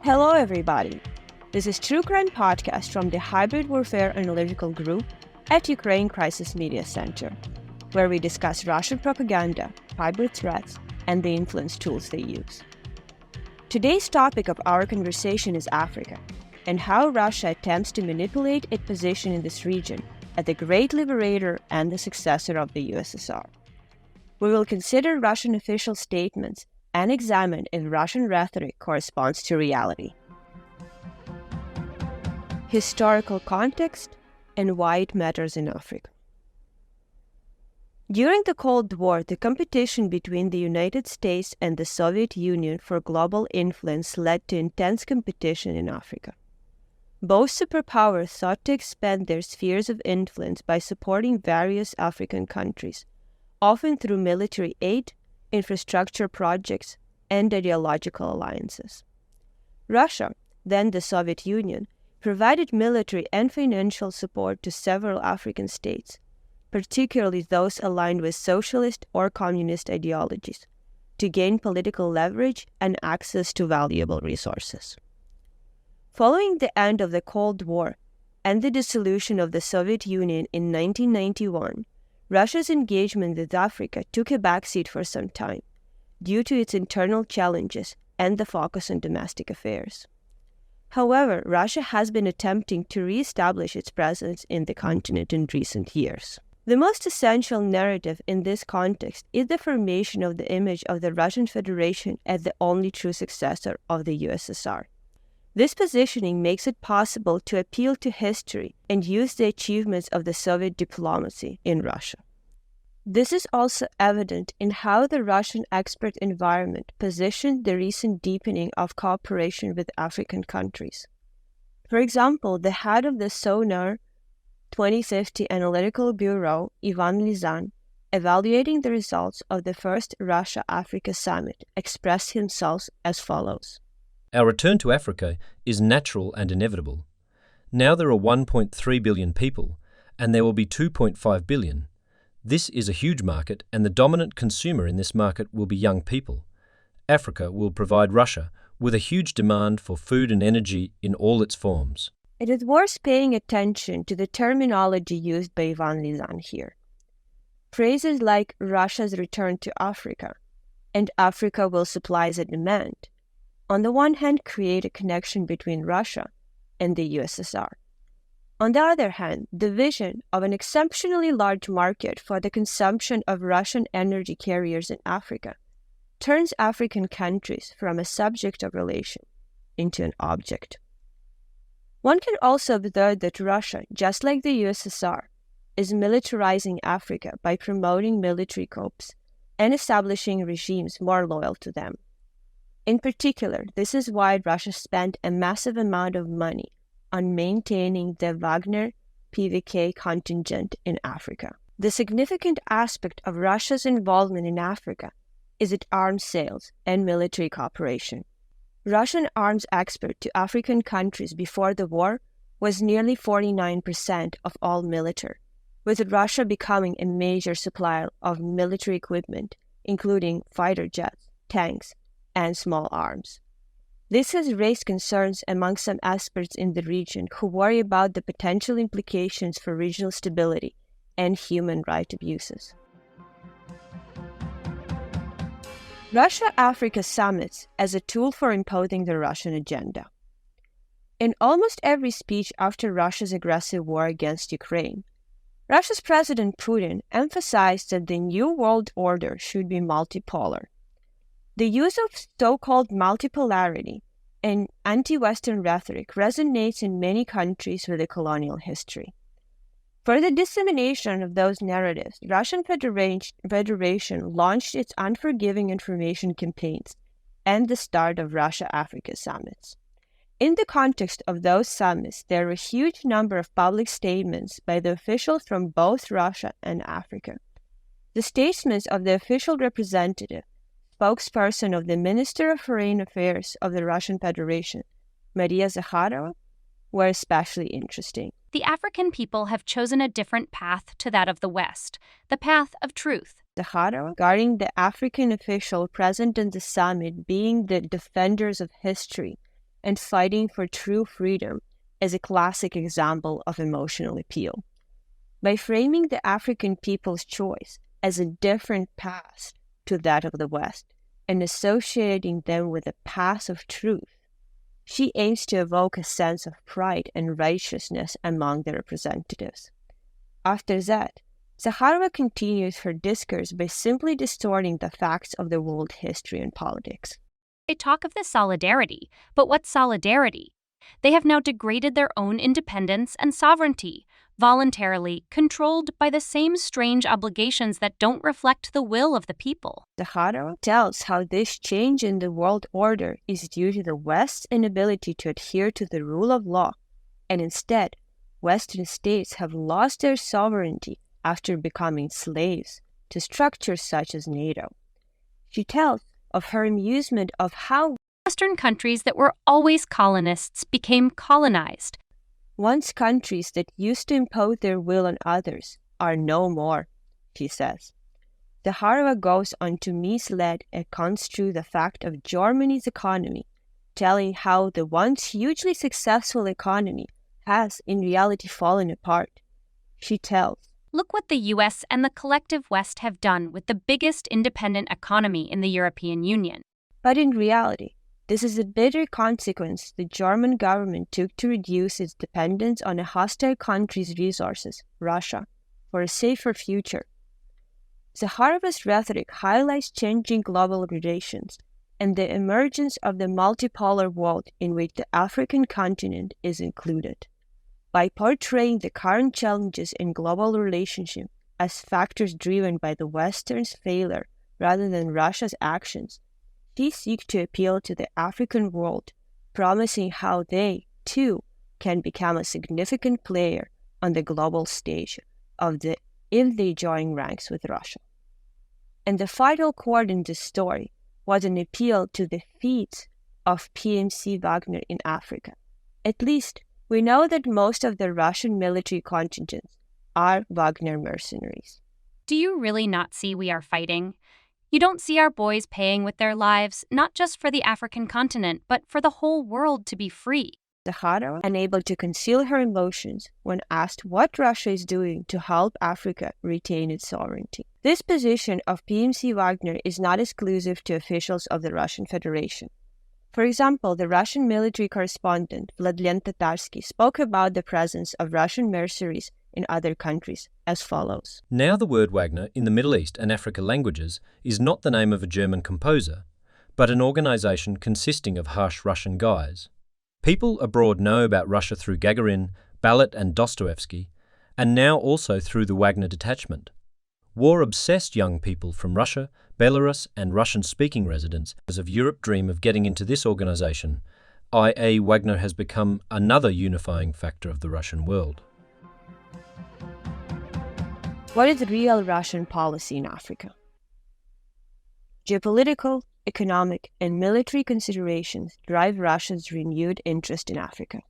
Hello, everybody. This is True Crime Podcast from the Hybrid Warfare Analytical Group at Ukraine Crisis Media Center, where we discuss Russian propaganda, hybrid threats, and the influence tools they use. Today's topic of our conversation is Africa, and how Russia attempts to manipulate its position in this region as the great liberator and the successor of the USSR. We will consider Russian official statements and examine if Russian rhetoric corresponds to reality. Historical context and why it matters in Africa. During the Cold War, the competition between the United States and the Soviet Union for global influence led to intense competition in Africa. Both superpowers sought to expand their spheres of influence by supporting various African countries, often through military aid, infrastructure projects, and ideological alliances. Russia, then the Soviet Union, provided military and financial support to several African states, particularly those aligned with socialist or communist ideologies, to gain political leverage and access to valuable resources. Following the end of the Cold War and the dissolution of the Soviet Union in 1991, Russia's engagement with Africa took a backseat for some time, due to its internal challenges and the focus on domestic affairs. However, Russia has been attempting to re-establish its presence in the continent in recent years. The most essential narrative in this context is the formation of the image of the Russian Federation as the only true successor of the USSR. This positioning makes it possible to appeal to history and use the achievements of the Soviet diplomacy in Russia. This is also evident in how the Russian expert environment positioned the recent deepening of cooperation with African countries. For example, the head of the Sonar 2050 Analytical Bureau, Ivan Lizan, evaluating the results of the first Russia-Africa summit, expressed himself as follows. Our return to Africa is natural and inevitable. Now there are 1.3 billion people, and there will be 2.5 billion. This is a huge market, and the dominant consumer in this market will be young people. Africa will provide Russia with a huge demand for food and energy in all its forms. It is worth paying attention to the terminology used by Ivan Lizan here. Phrases like Russia's return to Africa and Africa will supply the demand, on the one hand, create a connection between Russia and the USSR. On the other hand, the vision of an exceptionally large market for the consumption of Russian energy carriers in Africa turns African countries from a subject of relation into an object. One can also observe that Russia, just like the USSR, is militarizing Africa by promoting military coups and establishing regimes more loyal to them. In particular, this is why Russia spent a massive amount of money on maintaining the Wagner PVK contingent in Africa. The significant aspect of Russia's involvement in Africa is its arms sales and military cooperation. Russian arms export to African countries before the war was nearly 49% of all military, with Russia becoming a major supplier of military equipment, including fighter jets, tanks, and small arms. This has raised concerns among some experts in the region who worry about the potential implications for regional stability and human rights abuses. Russia-Africa summits as a tool for imposing the Russian agenda. In almost every speech after Russia's aggressive war against Ukraine, Russia's President Putin emphasized that the new world order should be multipolar. The use of so-called multipolarity and anti-Western rhetoric resonates in many countries with a colonial history. For the dissemination of those narratives, Russian Federation launched its unforgiving information campaigns and the start of Russia-Africa summits. In the context of those summits, there were a huge number of public statements by the officials from both Russia and Africa. The statements of the official representative, spokesperson of the Minister of Foreign Affairs of the Russian Federation, Maria Zakharova, were especially interesting. The African people have chosen a different path to that of the West, the path of truth. Zakharova, regarding the African official present in the summit being the defenders of history and fighting for true freedom is a classic example of emotional appeal. By framing the African people's choice as a different path to that of the West and associating them with a path of truth, she aims to evoke a sense of pride and righteousness among the representatives. After that, Zakharova continues her discourse by simply distorting the facts of the world history and politics. They talk of the solidarity, but what solidarity? They have now degraded their own independence and sovereignty, voluntarily controlled by the same strange obligations that don't reflect the will of the people. Zakharova tells how this change in the world order is due to the West's inability to adhere to the rule of law, and instead, Western states have lost their sovereignty after becoming slaves to structures such as NATO. She tells of her amusement of how Western countries that were always colonists became colonized. Once countries that used to impose their will on others are no more, she says. Zakharova goes on to mislead and construe the fact of Germany's economy, telling how the once hugely successful economy has in reality fallen apart. She tells, "Look what the US and the collective West have done with the biggest independent economy in the European Union." But in reality, this is a bitter consequence the German government took to reduce its dependence on a hostile country's resources, Russia, for a safer future. Zakharova's rhetoric highlights changing global relations and the emergence of the multipolar world in which the African continent is included. By portraying the current challenges in global relationship as factors driven by the Western's failure rather than Russia's actions, she seeks to appeal to the African world, promising how they, too, can become a significant player on the global stage if they join ranks with Russia. And the final chord in this story was an appeal to the feats of PMC Wagner in Africa. At least, we know that most of the Russian military contingents are Wagner mercenaries. Do you really not see we are fighting? You don't see our boys paying with their lives, not just for the African continent, but for the whole world to be free. Zakharova, unable to conceal her emotions when asked what Russia is doing to help Africa retain its sovereignty. This position of PMC Wagner is not exclusive to officials of the Russian Federation. For example, the Russian military correspondent Vladlen Tatarsky spoke about the presence of Russian mercenaries in other countries as follows. Now the word Wagner in the Middle East and Africa languages is not the name of a German composer, but an organization consisting of harsh Russian guys. People abroad know about Russia through Gagarin, Ballet and Dostoevsky, and now also through the Wagner detachment. War-obsessed young people from Russia, Belarus and Russian-speaking residents of Europe dream of getting into this organization, i.e. Wagner has become another unifying factor of the Russian world. What is real Russian policy in Africa? Geopolitical, economic, and military considerations drive Russia's renewed interest in Africa.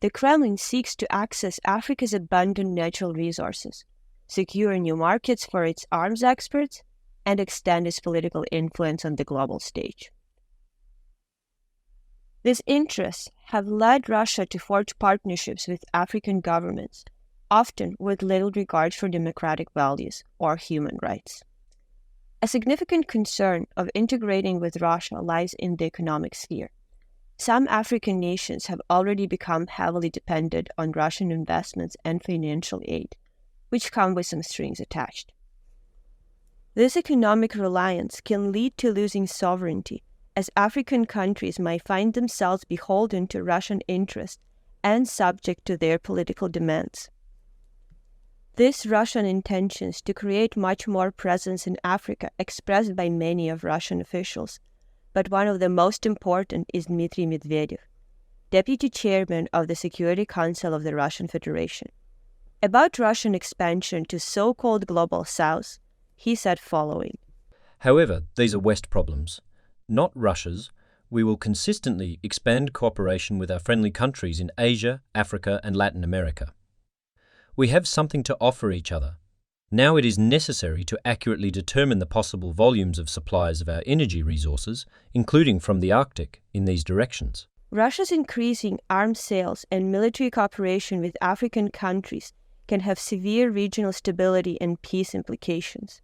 The Kremlin seeks to access Africa's abundant natural resources, secure new markets for its arms exports, and extend its political influence on the global stage. These interests have led Russia to forge partnerships with African governments, often with little regard for democratic values or human rights. A significant concern of integrating with Russia lies in the economic sphere. Some African nations have already become heavily dependent on Russian investments and financial aid, which come with some strings attached. This economic reliance can lead to losing sovereignty, as African countries might find themselves beholden to Russian interests and subject to their political demands. This Russian intentions to create much more presence in Africa expressed by many of Russian officials, but one of the most important is Dmitry Medvedev, deputy chairman of the Security Council of the Russian Federation. About Russian expansion to so-called Global South, he said following. However, these are West problems, not Russia's. We will consistently expand cooperation with our friendly countries in Asia, Africa, and Latin America. We have something to offer each other. Now it is necessary to accurately determine the possible volumes of supplies of our energy resources, including from the Arctic, in these directions. Russia's increasing arms sales and military cooperation with African countries can have severe regional stability and peace implications.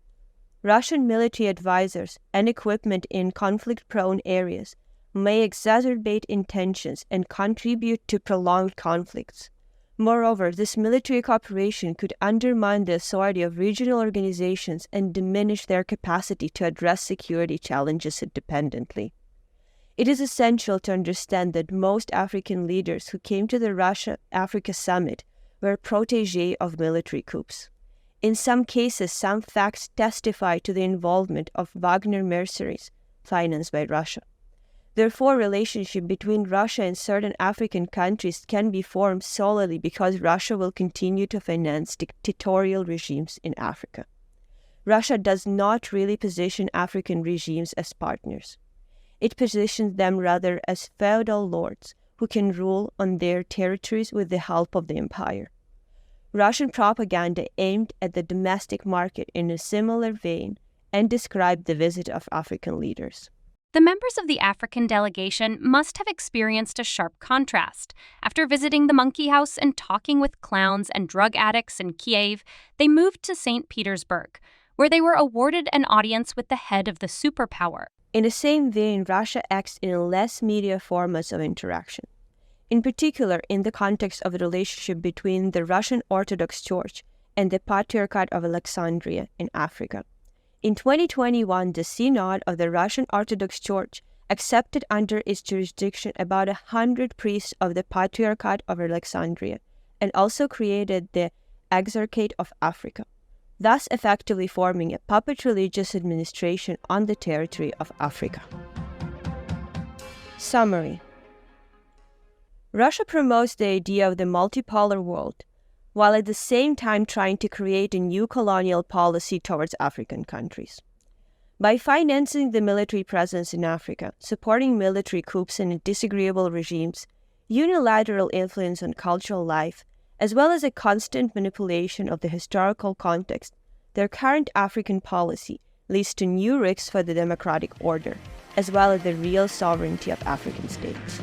Russian military advisors and equipment in conflict-prone areas may exacerbate tensions and contribute to prolonged conflicts. Moreover, this military cooperation could undermine the authority of regional organizations and diminish their capacity to address security challenges independently. It is essential to understand that most African leaders who came to the Russia-Africa Summit were protégés of military coups. In some cases, some facts testify to the involvement of Wagner mercenaries financed by Russia. Therefore, relationship between Russia and certain African countries can be formed solely because Russia will continue to finance dictatorial regimes in Africa. Russia does not really position African regimes as partners. It positions them rather as feudal lords who can rule on their territories with the help of the empire. Russian propaganda aimed at the domestic market in a similar vein and described the visit of African leaders. The members of the African delegation must have experienced a sharp contrast. After visiting the monkey house and talking with clowns and drug addicts in Kiev, they moved to St. Petersburg, where they were awarded an audience with the head of the superpower. In the same vein, Russia acts in less media formats of interaction. In particular, in the context of the relationship between the Russian Orthodox Church and the Patriarchate of Alexandria in Africa. In 2021, the Synod of the Russian Orthodox Church accepted under its jurisdiction about 100 priests of the Patriarchate of Alexandria and also created the Exarchate of Africa, thus effectively forming a puppet religious administration on the territory of Africa. Summary. Russia promotes the idea of the multipolar world, while at the same time trying to create a new colonial policy towards African countries. By financing the military presence in Africa, supporting military coups and disagreeable regimes, unilateral influence on cultural life, as well as a constant manipulation of the historical context, their current African policy leads to new risks for the democratic order, as well as the real sovereignty of African states.